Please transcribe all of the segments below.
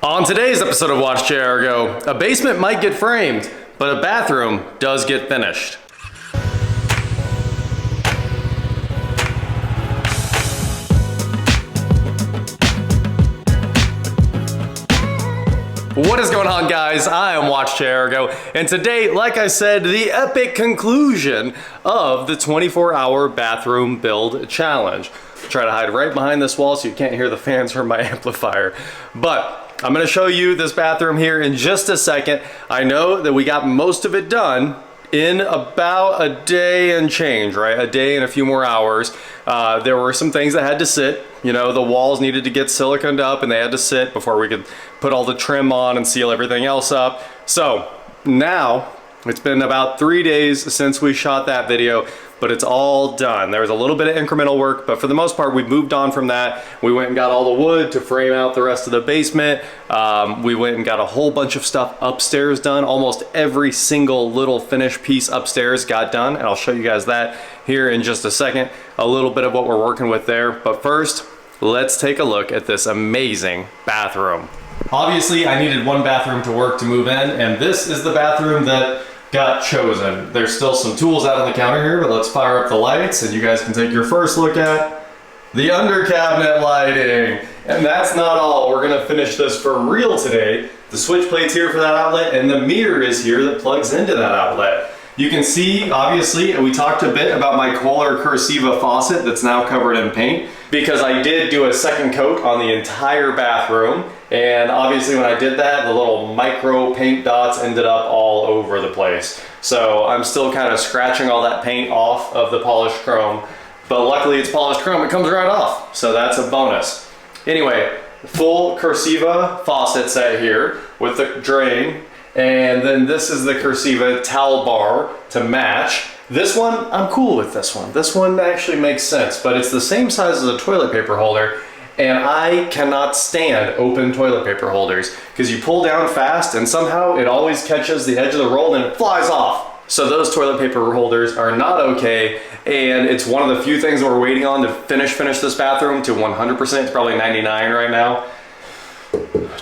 On today's episode of WatchJRGo, a basement might get framed, but a bathroom does get finished. What is going on, guys? I am WatchJRGo, and today, like I said, the epic conclusion of the 24-hour bathroom build challenge. Try to hide right behind this wall so you can't hear the fans from my amplifier. But I'm gonna show you this bathroom here in just a second. I know that we got most of it done in about a day and change, right? A day and a few more hours. There were some things that had to sit. You know, the walls needed to get siliconed up and they had to sit before we could put all the trim on and seal everything else up. So now it's been about 3 days since we shot that video, but it's all done. There was a little bit of incremental work, but for the most part, we've moved on from that. We went and got all the wood to frame out the rest of the basement. We went and got a whole bunch of stuff upstairs done. Almost every single little finished piece upstairs got done, and I'll show you guys that here in just a second. A little bit of what we're working with there, but first, let's take a look at this amazing bathroom. Obviously, I needed one bathroom to work to move in, and this is the bathroom that got chosen. There's still some tools out on the counter here, but let's fire up the lights and you guys can take your first look at the under cabinet lighting. And that's not all. We're gonna finish this for real today. The switch plate's here for that outlet and the mirror is here that plugs into that outlet. You can see, obviously, we talked a bit about my Kohler Cursiva faucet that's now covered in paint because I did do a second coat on the entire bathroom. And obviously when I did that, the little micro paint dots ended up all over the place. So I'm still kind of scratching all that paint off of the polished chrome, but luckily it's polished chrome, it comes right off. So that's a bonus. Anyway, full Cursiva faucet set here with the drain. And then this is the Cursiva towel bar to match. This one, I'm cool with this one. This one actually makes sense, but it's the same size as a toilet paper holder. And I cannot stand open toilet paper holders because you pull down fast and somehow it always catches the edge of the roll and it flies off. So those toilet paper holders are not okay. And it's one of the few things that we're waiting on to finish this bathroom to 100%. It's probably 99 right now.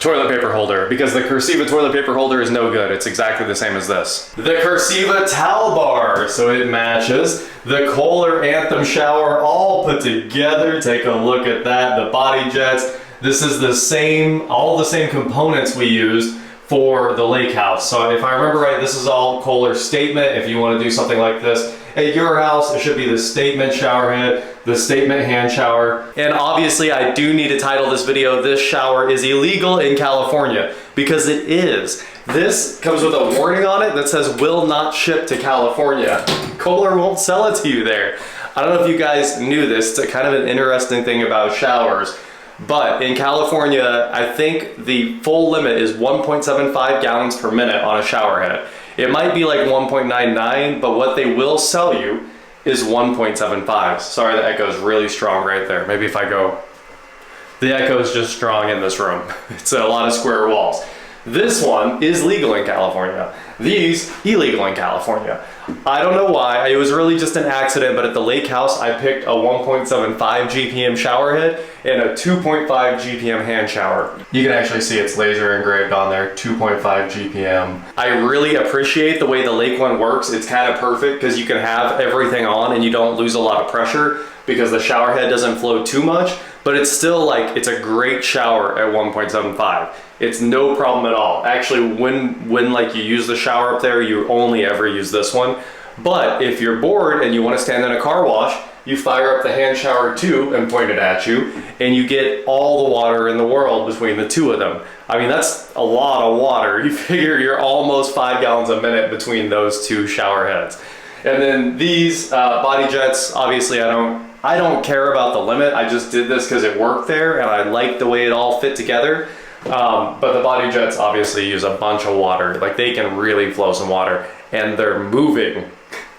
Toilet paper holder, because the Cursiva toilet paper holder is no good. It's exactly the same as this. The Cursiva towel bar, so it matches. The Kohler Anthem shower all put together. Take a look at that. The body jets. This is the same, all the same components we used for the lake house. So if I remember right, this is all Kohler Statement. If you want to do something like this at your house, it should be the Statement shower head, the Statement hand shower. And obviously I do need to title this video, "This shower is illegal in California," because it is. This comes with a warning on it that says will not ship to California. Kohler won't sell it to you there. I don't know if you guys knew this. It's kind of an interesting thing about showers. But in California, I think the full limit is 1.75 gallons per minute on a shower head. It might be like 1.99, but what they will sell you is 1.75. Sorry, the echo is really strong right there. Maybe if I go, the echo is just strong in this room. It's a lot of square walls. This one is legal in California. These, illegal in California. I don't know why, it was really just an accident, but at the lake house, I picked a 1.75 GPM shower head and a 2.5 GPM hand shower. You can actually see it's laser engraved on there, 2.5 GPM. I really appreciate the way the lake one works. It's kind of perfect because you can have everything on and you don't lose a lot of pressure because the shower head doesn't flow too much, but it's still like, it's a great shower at 1.75. It's no problem at all. Actually, when like you use the shower up there, you only ever use this one. But if you're bored and you want to stand in a car wash, you fire up the hand shower too and point it at you, and you get all the water in the world between the two of them. I mean, that's a lot of water. You figure you're almost 5 gallons a minute between those two shower heads. And then these body jets, obviously I don't care about the limit. I just did this because it worked there and I liked the way it all fit together. But the body jets obviously use a bunch of water. Like they can really flow some water and they're moving.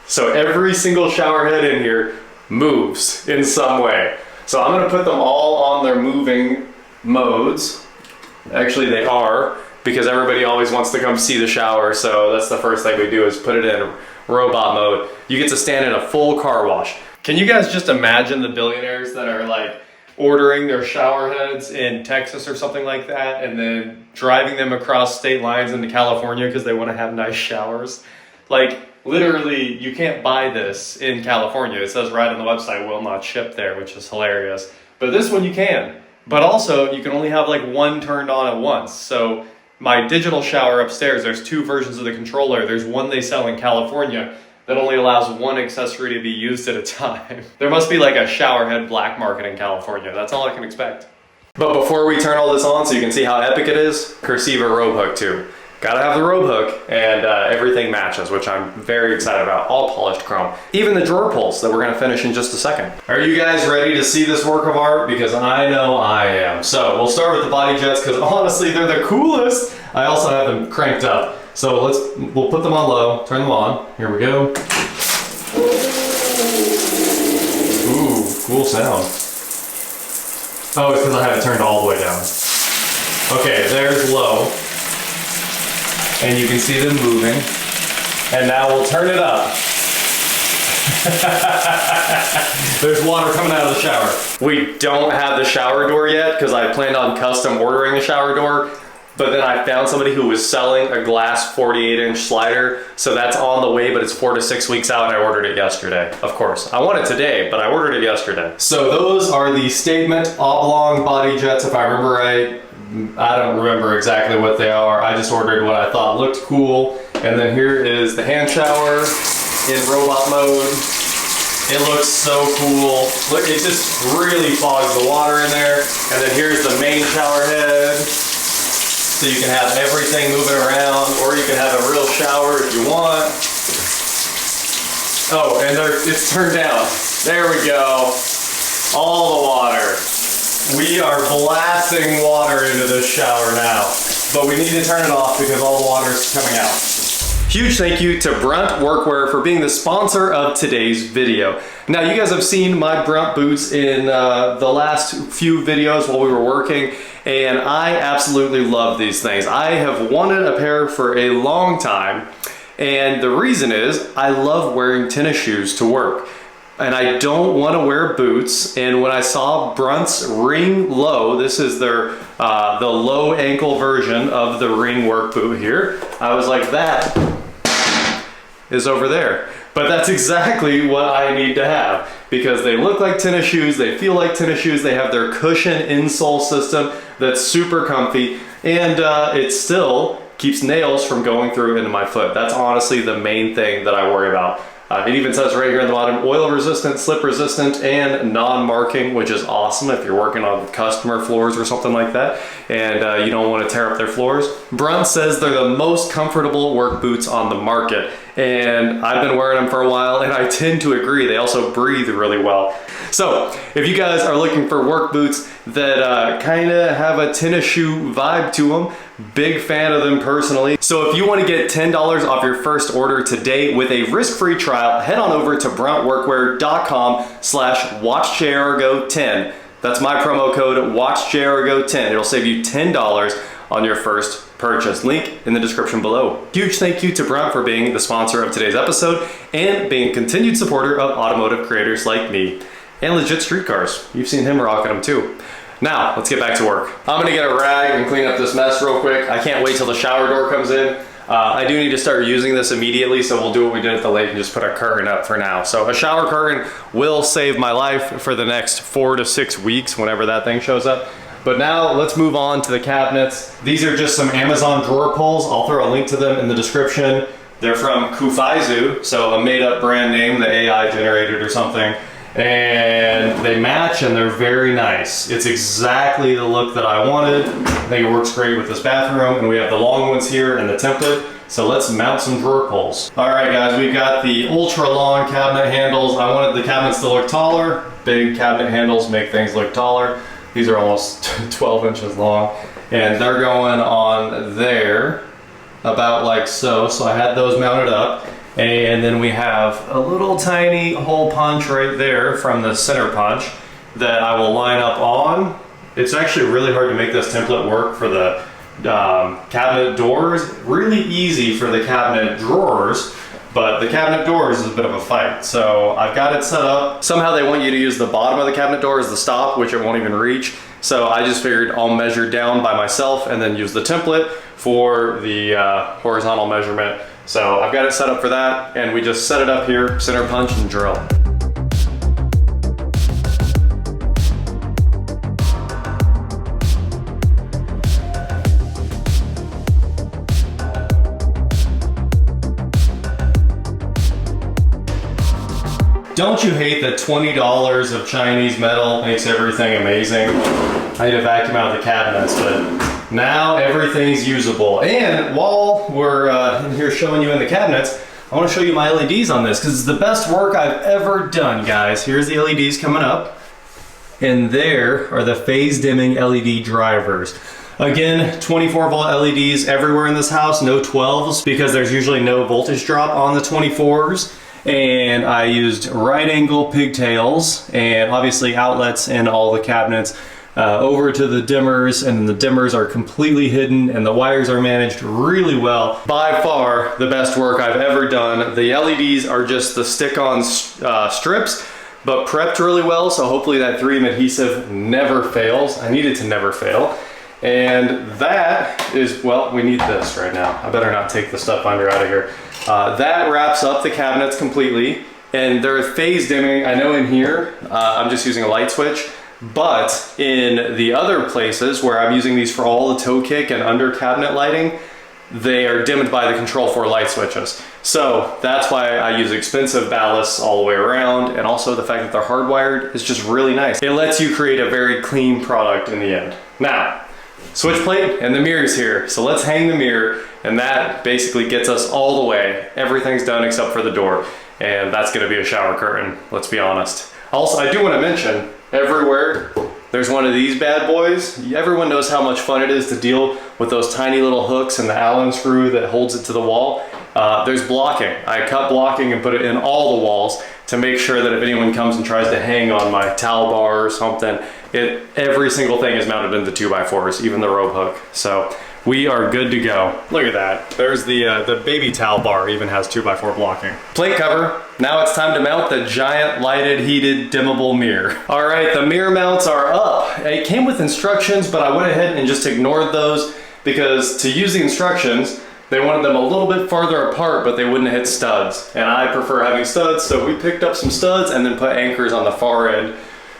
So every single shower head in here moves in some way. So I'm gonna put them all on their moving modes. Actually they are, because everybody always wants to come see the shower. So that's the first thing we do is put it in robot mode. You get to stand in a full car wash. Can you guys just imagine the billionaires that are like ordering their shower heads in Texas or something like that and then driving them across state lines into California because they want to have nice showers. Like, literally, you can't buy this in California. It says right on the website, will not ship there, which is hilarious. But this one you can. But also, you can only have like one turned on at once. So my digital shower upstairs, there's 2 versions of the controller. There's one they sell in California that only allows one accessory to be used at a time. There must be like a shower head black market in California. That's all I can expect. But before we turn all this on so you can see how epic it is, Cursiva robe hook too. Gotta have the robe hook, and everything matches, which I'm very excited about. All polished chrome. Even the drawer pulls that we're gonna finish in just a second. Are you guys ready to see this work of art? Because I know I am. So we'll start with the body jets, because honestly, they're the coolest. I also have them cranked up. So we'll put them on low, turn them on. Here we go. Ooh, cool sound. Oh, it's because I have it turned all the way down. Okay, there's low. And you can see them moving. And now we'll turn it up. There's water coming out of the shower. We don't have the shower door yet because I planned on custom ordering a shower door. But then I found somebody who was selling a glass 48-inch slider. So that's on the way, but it's 4 to 6 weeks out, and I ordered it yesterday. Of course, I want it today, but I ordered it yesterday. So those are the Statement oblong body jets, if I remember right. I don't remember exactly what they are. I just ordered what I thought looked cool. And then here is the hand shower in robot mode. It looks so cool. Look, it just really fogs the water in there. And then here's the main shower head. So you can have everything moving around, or you can have a real shower if you want. Oh, and it's turned down. There we go. All the water. We are blasting water into this shower now, but we need to turn it off because all the water is coming out. Huge thank you to Brunt Workwear for being the sponsor of today's video. Now, you guys have seen my Brunt boots in the last few videos while we were working, and I absolutely love these things. I have wanted a pair for a long time, and the reason is I love wearing tennis shoes to work. And I don't want to wear boots. And when I saw Brunt's Ring Low, this is their the low ankle version of the Ring work boot here, I was like, that is over there. But that's exactly what I need to have, because they look like tennis shoes, they feel like tennis shoes, they have their cushion insole system that's super comfy, and it still keeps nails from going through into my foot. That's honestly the main thing that I worry about. It even says right here on the bottom, oil resistant, slip resistant, and non-marking, which is awesome if you're working on customer floors or something like that, and you don't want to tear up their floors. Brunt says they're the most comfortable work boots on the market, and I've been wearing them for a while, and I tend to agree. They also breathe really well. So if you guys are looking for work boots that kind of have a tennis shoe vibe to them, big fan of them personally. So if you want to get $10 off your first order today with a risk-free trial, head on over to bruntworkwear.com/WatchJRGo10. That's my promo code, WatchJRGo10. It'll save you $10 on your first purchase. Link in the description below. Huge thank you to Brunt for being the sponsor of today's episode and being a continued supporter of automotive creators like me and legit street cars. You've seen him rocking them too. Now, let's get back to work. I'm gonna get a rag and clean up this mess real quick. I can't wait till the shower door comes in. I do need to start using this immediately, so we'll do what we did at the lake and just put a curtain up for now. So a shower curtain will save my life for the next 4 to 6 weeks, whenever that thing shows up. But now let's move on to the cabinets. These are just some Amazon drawer pulls. I'll throw a link to them in the description. They're from Kufaizu, so a made up brand name, the AI generated or something. And they match and they're very nice. It's exactly the look that I wanted. I think it works great with this bathroom, and we have the long ones here in the template. So let's mount some drawer pulls. All right guys, we've got the ultra long cabinet handles. I wanted the cabinets to look taller. Big cabinet handles make things look taller. These are almost 12 inches long, and they're going on there about like so. So I had those mounted up. And then we have a little tiny hole punch right there from the center punch that I will line up on. It's actually really hard to make this template work for the cabinet doors. Really easy for the cabinet drawers, but the cabinet doors is a bit of a fight. So I've got it set up. Somehow they want you to use the bottom of the cabinet door as the stop, which it won't even reach. So I just figured I'll measure down by myself and then use the template for the horizontal measurement. So I've got it set up for that, and we just set it up here, center punch and drill. Don't you hate that $20 of Chinese metal makes everything amazing? I had to vacuum out the cabinets, but now everything's usable. And while we're in here showing you in the cabinets, I want to show you my LEDs on this because it's the best work I've ever done, guys. Here's the LEDs coming up, and there are the phase dimming LED drivers. Again, 24 volt LEDs everywhere in this house, no 12s because there's usually no voltage drop on the 24s. And I used right angle pigtails and obviously outlets in all the cabinets over to the dimmers, and the dimmers are completely hidden and the wires are managed really well. By far the best work I've ever done. The LEDs are just the stick-on strips, but prepped really well, so hopefully that 3M adhesive never fails. I need it to never fail. And that is, well, we need this right now. I better not take the stuff under out of here. That wraps up the cabinets completely, and they're phase dimming. I know in here, I'm just using a light switch, but in the other places where I'm using these for all the toe kick and under cabinet lighting, they are dimmed by the Control 4 light switches. So that's why I use expensive ballasts all the way around, and also the fact that they're hardwired is just really nice. It lets you create a very clean product in the end. Now, switch plate and the mirror's here. So let's hang the mirror, and that basically gets us all the way. Everything's done except for the door, and that's gonna be a shower curtain, let's be honest. Also, I do wanna mention, everywhere there's one of these bad boys. Everyone knows how much fun it is to deal with those tiny little hooks and the Allen screw that holds it to the wall. There's blocking. I cut blocking and put it in all the walls to make sure that if anyone comes and tries to hang on my towel bar or something, every single thing is mounted into 2x4s, even the rope hook. So we are good to go. Look at that. There's the baby towel bar even has 2x4 blocking. Plate cover. Now it's time to mount the giant lighted, heated, dimmable mirror. All right, the mirror mounts are up. It came with instructions, but I went ahead and just ignored those because to use the instructions, they wanted them a little bit farther apart, but they wouldn't hit studs. And I prefer having studs, so we picked up some studs and then put anchors on the far end.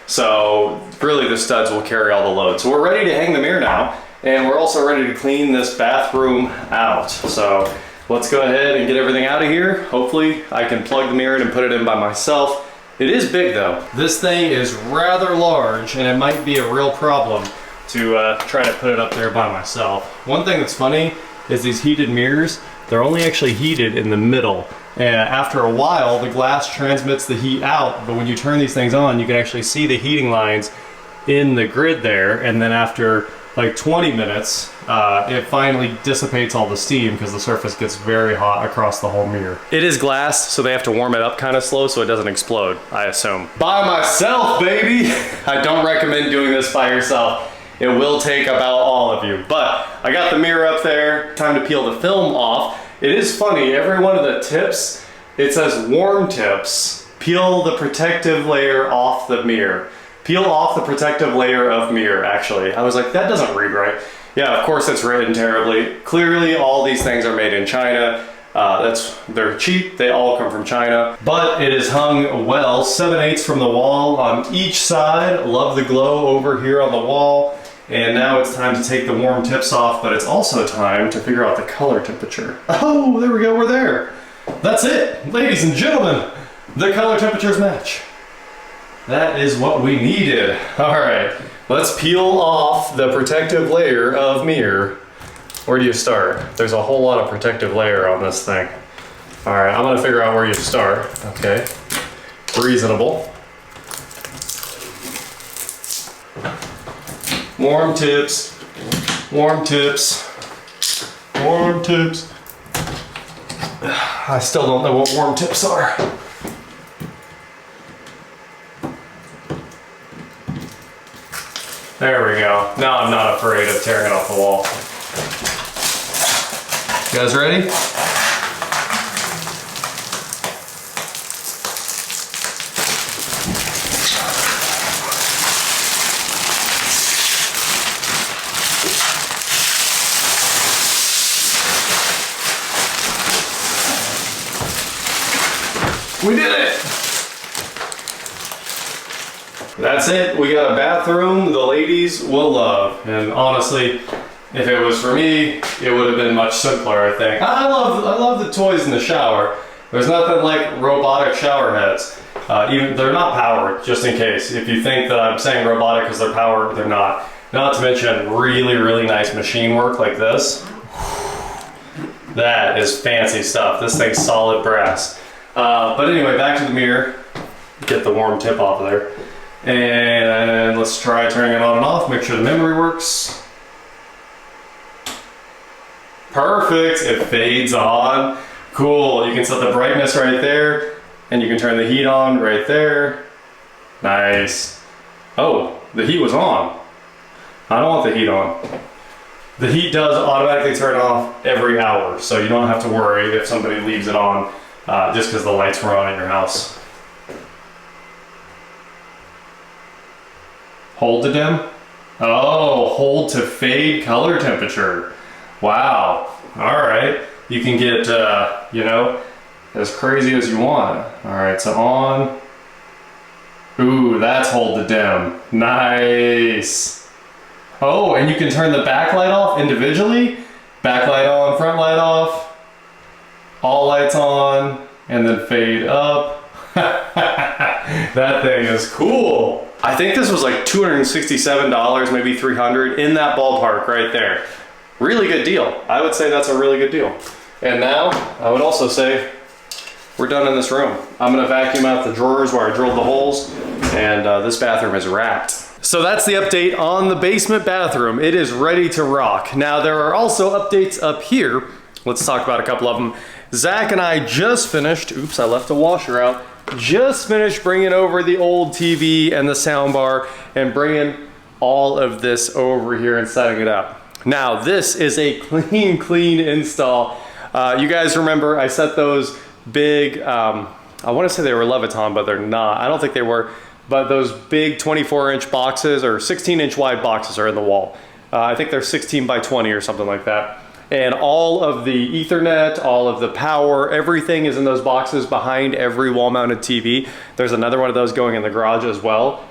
So really the studs will carry all the load. So we're ready to hang the mirror now, and we're also ready to clean this bathroom out. So let's go ahead and get everything out of here. Hopefully I can plug the mirror in and put it in by myself. It is big though. This thing is rather large, and it might be a real problem to try to put it up there by myself. One thing that's funny is these heated mirrors, they're only actually heated in the middle. And after a while, the glass transmits the heat out, but when you turn these things on, you can actually see the heating lines in the grid there, and then after like 20 minutes, it finally dissipates all the steam because the surface gets very hot across the whole mirror. It is glass, so they have to warm it up kind of slow so it doesn't explode, I assume. By myself, baby! I don't recommend doing this by yourself. It will take about all of you, but I got the mirror up there. Time to peel the film off. It is funny, every one of the tips, it says warm tips. Peel the protective layer off the mirror. Peel off the protective layer of mirror, actually. I was like, that doesn't read right. Yeah, of course it's written terribly. Clearly all these things are made in China. They're cheap, they all come from China. But it is hung well, 7/8 from the wall on each side. Love the glow over here on the wall. And now it's time to take the warm tips off, but it's also time to figure out the color temperature. Oh, there we go, we're there. That's it, ladies and gentlemen. The color temperatures match. That is what we needed. All right, let's peel off the protective layer of mirror. Where do you start? There's a whole lot of protective layer on this thing. All right, I'm gonna figure out where you start. Okay, reasonable. Warm tips, warm tips, warm tips. I still don't know what warm tips are. There we go. Now I'm not afraid of tearing it off the wall. You guys ready? We did it! That's it. We got a bathroom the ladies will love. And honestly, if it was for me, it would have been much simpler, I think. I love the toys in the shower. There's nothing like robotic shower heads. Even they're not powered, just in case. If you think that I'm saying robotic because they're powered, they're not. Not to mention really nice machine work like this. That is fancy stuff. This thing's solid brass. But anyway, back to the mirror. Get the warm tip off of there. And let's try turning it on and off, make sure the memory works. Perfect, it fades on. Cool, you can set the brightness right there, and you can turn the heat on right there. Nice. Oh, the heat was on. I don't want the heat on. The heat does automatically turn off every hour, so you don't have to worry if somebody leaves it on just because the lights were on in your house. Hold to dim? Oh, hold to fade color temperature. Wow, all right. You can get, you know, as crazy as you want. All right, so on. Ooh, that's hold to dim. Nice. Oh, and you can turn the backlight off individually. Backlight on, front light off. All lights on, and then fade up. That thing is cool. I think this was like $267, maybe $300, in that ballpark right there. Really good deal. I would say that's a really good deal. And now, I would also say, we're done in this room. I'm gonna vacuum out the drawers where I drilled the holes, and this bathroom is wrapped. So that's the update on the basement bathroom. It is ready to rock. Now there are also updates up here. Let's talk about a couple of them. Zach and I just finished, oops, I left a washer out. Just finished bringing over the old TV and the sound bar and bringing all of this over here and setting it up. Now this is a clean install. You guys remember I set those big, I want to say they were Leviton, but they're not. I don't think they were, but those big 24-inch boxes or 16-inch wide boxes are in the wall. I think they're 16 by 20 or something like that. And all of the Ethernet, all of the power, everything is in those boxes behind every wall-mounted TV. There's another one of those going in the garage as well.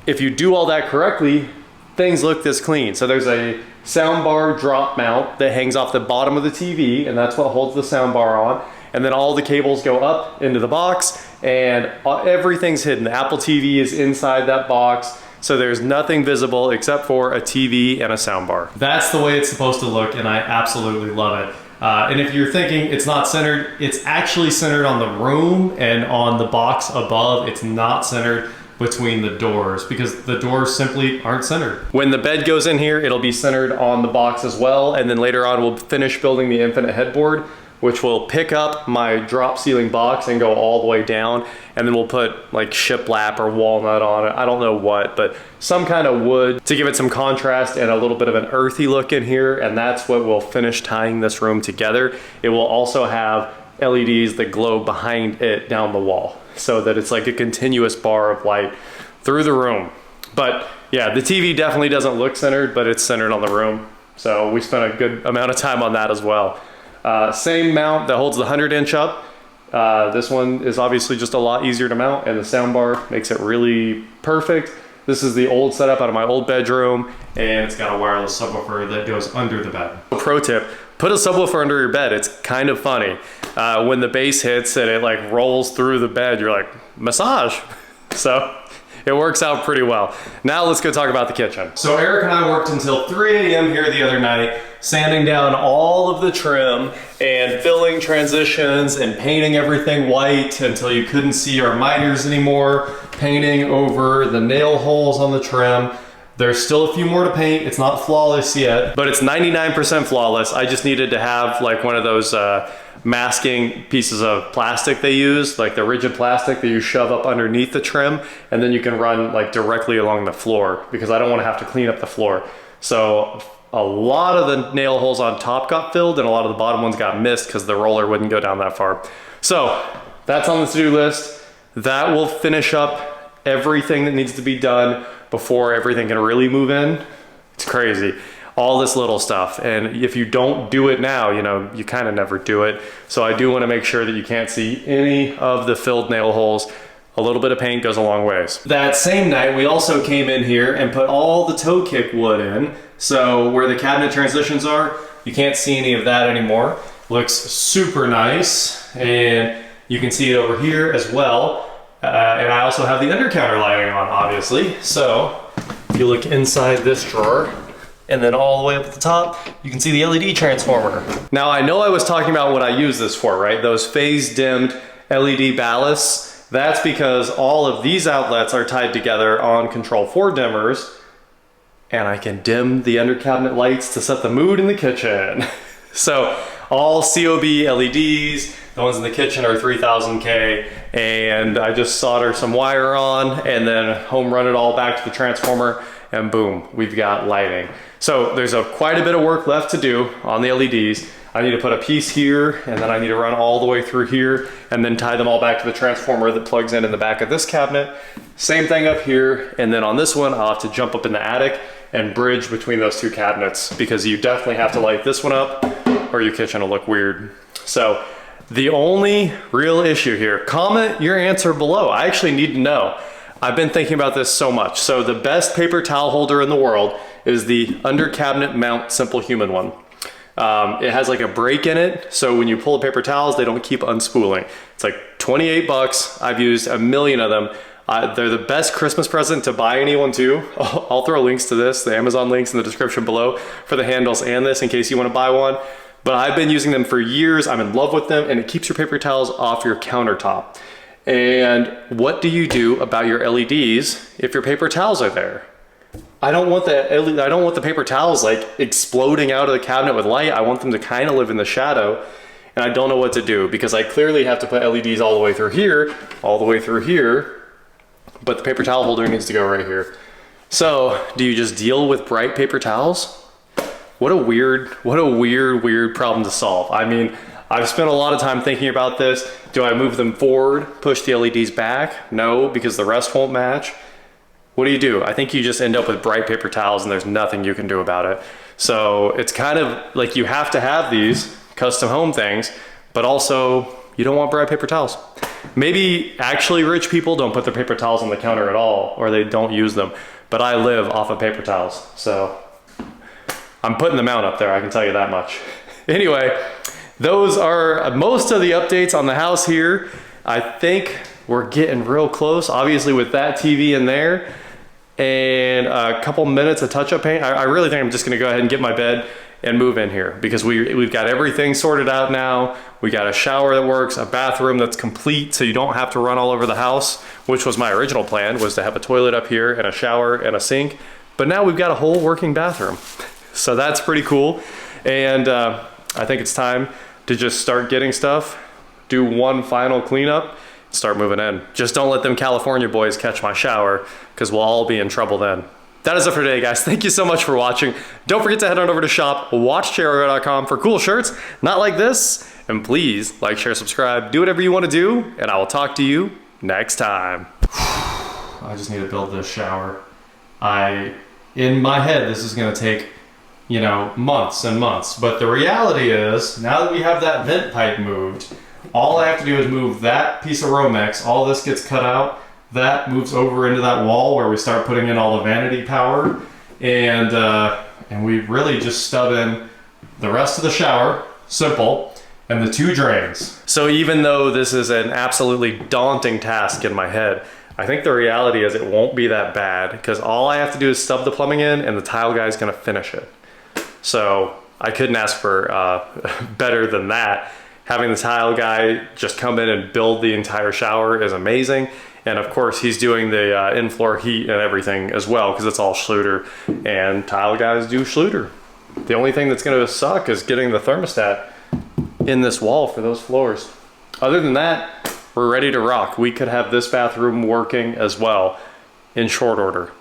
If you do all that correctly, things look this clean. So there's a soundbar drop mount that hangs off the bottom of the TV, and that's what holds the soundbar on. And then all the cables go up into the box, and everything's hidden. The Apple TV is inside that box. So there's nothing visible except for a TV and a soundbar. That's the way it's supposed to look, and I absolutely love it. And if you're thinking it's not centered, it's actually centered on the room and on the box above. It's not centered between the doors because the doors simply aren't centered. When the bed goes in here, it'll be centered on the box as well. And then later on, we'll finish building the infinite headboard, which will pick up my drop ceiling box and go all the way down. And then we'll put like shiplap or walnut on it. I don't know what, but some kind of wood to give it some contrast and a little bit of an earthy look in here. And that's what will finish tying this room together. It will also have LEDs that glow behind it down the wall so that it's like a continuous bar of light through the room. But yeah, the TV definitely doesn't look centered, but it's centered on the room. So we spent a good amount of time on that as well. Same mount that holds the 100-inch up. This one is obviously just a lot easier to mount, and the soundbar makes it really perfect. This is the old setup out of my old bedroom, and it's got a wireless subwoofer that goes under the bed. Pro tip, put a subwoofer under your bed. It's kind of funny. When the bass hits and it like rolls through the bed, you're like, massage. So it works out pretty well. Now let's go talk about the kitchen. So Eric and I worked until 3 a.m. here the other night, sanding down all of the trim and filling transitions and painting everything white until you couldn't see our miters anymore, painting over the nail holes on the trim. There's still a few more to paint. It's not flawless yet, but it's 99% flawless. I just needed to have like one of those masking pieces of plastic they use, like the rigid plastic that you shove up underneath the trim, and then you can run like directly along the floor because I don't want to have to clean up the floor. So a lot of the nail holes on top got filled and a lot of the bottom ones got missed because the roller wouldn't go down that far. So that's on the to-do list. That will finish up everything that needs to be done before everything can really move in. It's crazy. all this little stuff. And if you don't do it now, you know, you kind of never do it. So I do want to make sure that you can't see any of the filled nail holes. A little bit of paint goes a long ways. That same night, we also came in here and put all the toe kick wood in. So where the cabinet transitions are, you can't see any of that anymore. Looks super nice. And you can see it over here as well. And I also have the under counter lighting on, obviously. So if you look inside this drawer, and then all the way up at the top, you can see the LED transformer. Now I know I was talking about what I use this for, right? Those phase dimmed LED ballasts. That's because all of these outlets are tied together on Control 4 dimmers, and I can dim the under cabinet lights to set the mood in the kitchen. So all COB LEDs, the ones in the kitchen are 3000K, and I just solder some wire on and then home run it all back to the transformer, and boom, we've got lighting. So there's quite a bit of work left to do on the LEDs. I need to put a piece here, and then I need to run all the way through here and then tie them all back to the transformer that plugs in the back of this cabinet. Same thing up here, and then on this one, I'll have to jump up in the attic and bridge between those two cabinets, because you definitely have to light this one up or your kitchen will look weird. So the only real issue here, comment your answer below. I actually need to know. I've been thinking about this so much. So the best paper towel holder in the world is the under cabinet mount Simple Human one. It has like a break in it, so when you pull the paper towels, they don't keep unspooling. It's like 28 bucks. I've used a million of them. They're the best Christmas present to buy anyone too. I'll throw links to this, the Amazon links in the description below for the handles and this in case you want to buy one. But I've been using them for years. I'm in love with them, and it keeps your paper towels off your countertop. And what do you do about your LEDs if your paper towels are there? I don't want the paper towels like exploding out of the cabinet with light. I want them to kind of live in the shadow, and I don't know what to do because I clearly have to put LEDs all the way through here, all the way through here, but the paper towel holder needs to go right here. So do you just deal with bright paper towels? What a weird problem to solve. I mean, I've spent a lot of time thinking about this. Do I move them forward, push the LEDs back? No, because the rest won't match. What do? I think you just end up with bright paper towels and there's nothing you can do about it. So it's kind of like you have to have these custom home things, but also you don't want bright paper towels. Maybe actually rich people don't put their paper towels on the counter at all, or they don't use them, but I live off of paper towels. So I'm putting them out up there, I can tell you that much. Anyway, those are most of the updates on the house here. I think we're getting real close, obviously with that TV in there and a couple minutes of touch-up paint. I really think I'm just gonna go ahead and get my bed and move in here because we've got everything sorted out now. We got a shower that works, a bathroom that's complete so you don't have to run all over the house, which was my original plan, was to have a toilet up here and a shower and a sink. But now we've got a whole working bathroom. So that's pretty cool. And I think it's time to just start getting stuff, do one final cleanup, start moving in. Just don't let them California boys catch my shower because we'll all be in trouble then. That is it for today, guys. Thank you so much for watching. Don't forget to head on over to shop WatchJRGo.com for cool shirts, not like this. And please like, share, subscribe, do whatever you want to do, and I will talk to you next time. I just need to build this shower. In my head, this is gonna take, you know, months and months. But the reality is, now that we have that vent pipe moved, all I have to do is move that piece of Romex, all this gets cut out, that moves over into that wall where we start putting in all the vanity power, and we really just stub in the rest of the shower, simple, and the 2 drains. So even though this is an absolutely daunting task in my head, I think the reality is it won't be that bad because all I have to do is stub the plumbing in and the tile guy's gonna finish it. So I couldn't ask for better than that. Having the tile guy just come in and build the entire shower is amazing. And of course he's doing the in-floor heat and everything as well because it's all Schluter, and tile guys do Schluter. The only thing that's gonna suck is getting the thermostat in this wall for those floors. Other than that, we're ready to rock. We could have this bathroom working as well in short order.